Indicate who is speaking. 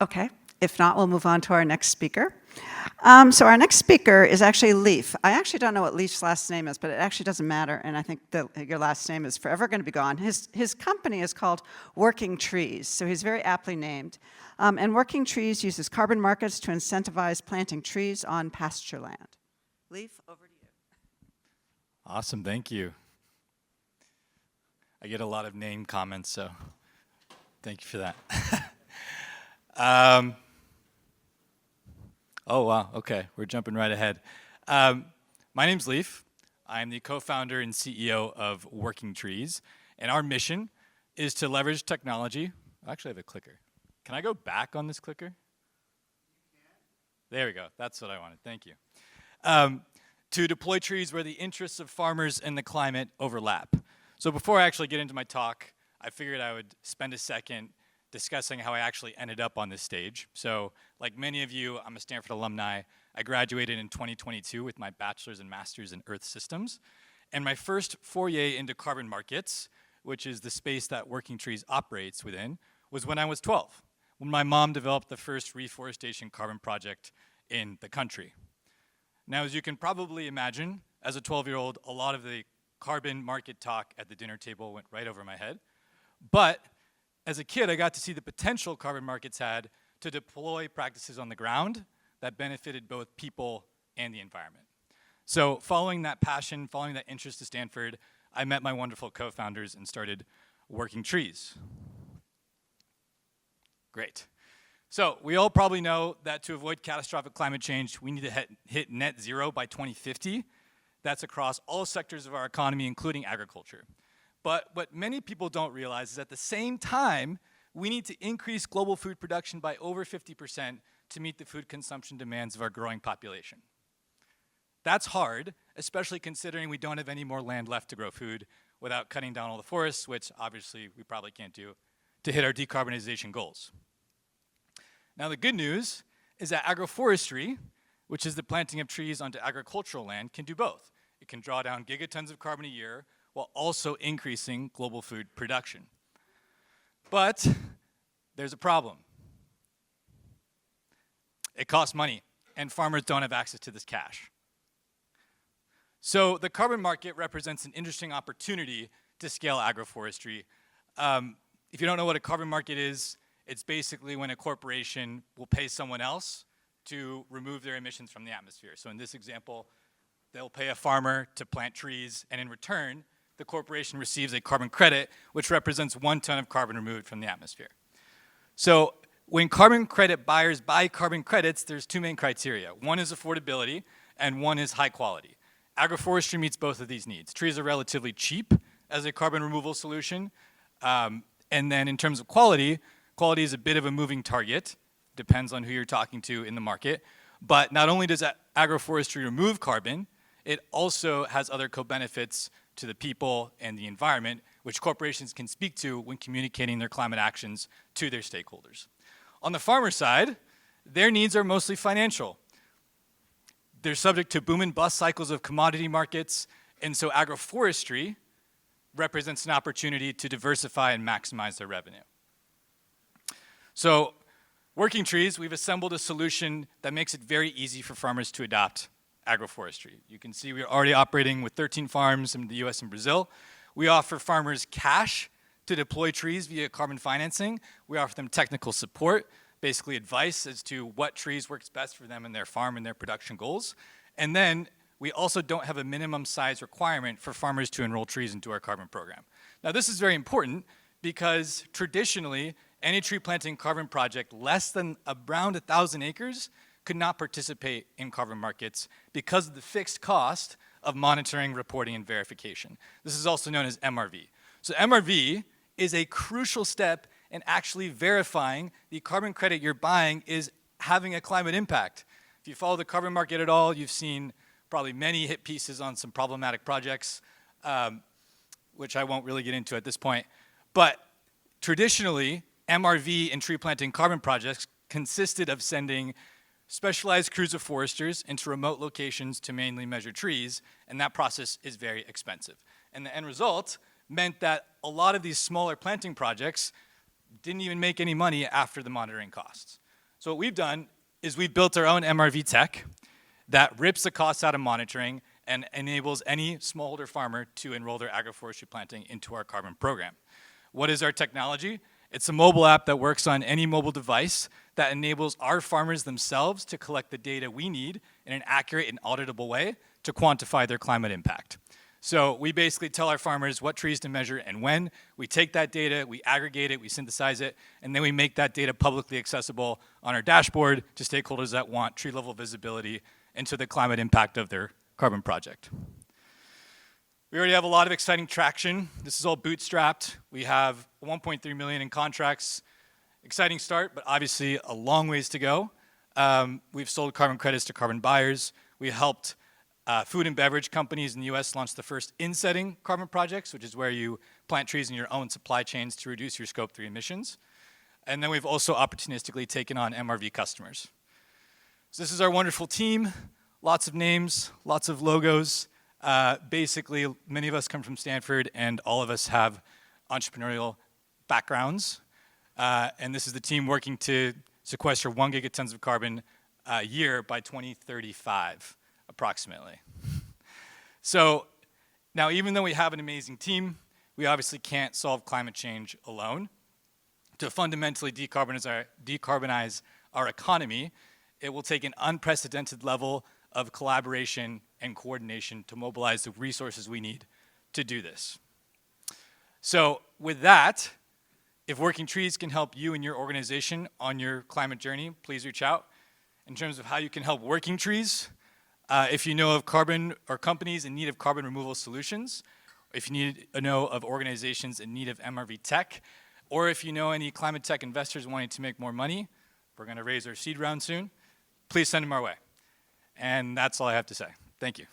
Speaker 1: Okay. If not, we'll move on to our next speaker. So our next speaker is actually Leif. I actually don't know what Leif's last name is, but it actually doesn't matter, and I think that your last name is forever going to be gone. His company is called Working Trees, so he's very aptly named. And Working Trees uses carbon markets to incentivize planting trees on pasture land. Leif, over to you.
Speaker 2: Awesome, thank you. I get a lot of name comments, so thank you for that. Oh, wow, okay, we're jumping right ahead. My name's Leif. I'm the co-founder and CEO of Working Trees, and our mission is to leverage technology. I actually have a clicker. Can I go back on this clicker? There we go, that's what I wanted, thank you. To deploy trees where the interests of farmers and the climate overlap. So before I actually get into my talk, I figured I would spend a second discussing how I actually ended up on this stage. So, like many of you, I'm a Stanford alumni. I graduated in 2022 with my bachelor's and master's in Earth Systems. And my first foray into carbon markets, which is the space that Working Trees operates within, was when I was 12, when my mom developed the first reforestation carbon project in the country. Now, as you can probably imagine, as a 12-year-old, a lot of the carbon market talk at the dinner table went right over my head. But as a kid, I got to see the potential carbon markets had to deploy practices on the ground that benefited both people and the environment. So following that passion, following that interest to Stanford, I met my wonderful co-founders and started Working Trees. Great. So we all probably know that to avoid catastrophic climate change, we need to hit net zero by 2050. That's across all sectors of our economy, including agriculture. But what many people don't realize is at the same time, we need to increase global food production by over 50% to meet the food consumption demands of our growing population. That's hard, especially considering we don't have any more land left to grow food without cutting down all the forests, which obviously we probably can't do to hit our decarbonization goals. Now the good news is that agroforestry, which is the planting of trees onto agricultural land, can do both. It can draw down gigatons of carbon a year while also increasing global food production. But there's a problem. It costs money, and farmers don't have access to this cash. So the carbon market represents an interesting opportunity to scale agroforestry. If you don't know what a carbon market is, it's basically when a corporation will pay someone else to remove their emissions from the atmosphere. So in this example, they'll pay a farmer to plant trees, and in return, the corporation receives a carbon credit, which represents 1 ton of carbon removed from the atmosphere. So when carbon credit buyers buy carbon credits, there's 2 main criteria. One is affordability, and one is high quality. Agroforestry meets both of these needs. Trees are relatively cheap as a carbon removal solution, and then in terms of quality, quality is a bit of a moving target, depends on who you're talking to in the market. But not only does agroforestry remove carbon, it also has other co-benefits to the people and the environment, which corporations can speak to when communicating their climate actions to their stakeholders. On the farmer side, their needs are mostly financial. They're subject to boom and bust cycles of commodity markets, and so agroforestry represents an opportunity to diversify and maximize their revenue. So, Working Trees, we've assembled a solution that makes it very easy for farmers to adopt agroforestry. You can see we're already operating with 13 farms in the US and Brazil. We offer farmers cash to deploy trees via carbon financing. We offer them technical support, basically advice as to what trees works best for them in their farm and their production goals. And then we also don't have a minimum size requirement for farmers to enroll trees into our carbon program. Now this is very important because traditionally, any tree planting carbon project less than around 1,000 acres could not participate in carbon markets because of the fixed cost of monitoring, reporting, and verification. This is also known as MRV. So MRV is a crucial step in actually verifying the carbon credit you're buying is having a climate impact. If you follow the carbon market at all, you've seen probably many hit pieces on some problematic projects, which I won't really get into at this point. But traditionally, MRV and tree planting carbon projects consisted of sending specialized crews of foresters into remote locations to mainly measure trees, and that process is very expensive. And the end result meant that a lot of these smaller planting projects didn't even make any money after the monitoring costs. So what we've done is we've built our own MRV tech that rips the costs out of monitoring and enables any smallholder farmer to enroll their agroforestry planting into our carbon program. What is our technology? It's a mobile app that works on any mobile device that enables our farmers themselves to collect the data we need in an accurate and auditable way to quantify their climate impact. So we basically tell our farmers what trees to measure and when. We take that data, we aggregate it, we synthesize it, and then we make that data publicly accessible on our dashboard to stakeholders that want tree level visibility into the climate impact of their carbon project. We already have a lot of exciting traction. This is all bootstrapped. We have 1.3 million in contracts. Exciting start, but obviously a long ways to go. We've sold carbon credits to carbon buyers. We helped food and beverage companies in the US launch the first in-setting carbon projects, which is where you plant trees in your own supply chains to reduce your scope 3 emissions. And then we've also opportunistically taken on MRV customers. So this is our wonderful team. Lots of names, lots of logos. Basically, many of us come from Stanford, and all of us have entrepreneurial backgrounds. And this is the team working to sequester 1 gigatons of carbon a year by 2035, approximately. So now, even though we have an amazing team, we obviously can't solve climate change alone. To fundamentally decarbonize our economy, it will take an unprecedented level of collaboration and coordination to mobilize the resources we need to do this. So with that, if Working Trees can help you and your organization on your climate journey, please reach out. In terms of how you can help Working Trees, if you know of carbon or companies in need of carbon removal solutions, if you need to know of organizations in need of MRV tech, or if you know any climate tech investors wanting to make more money, we're going to raise our seed round soon, please send them our way. And that's all I have to say. Thank you.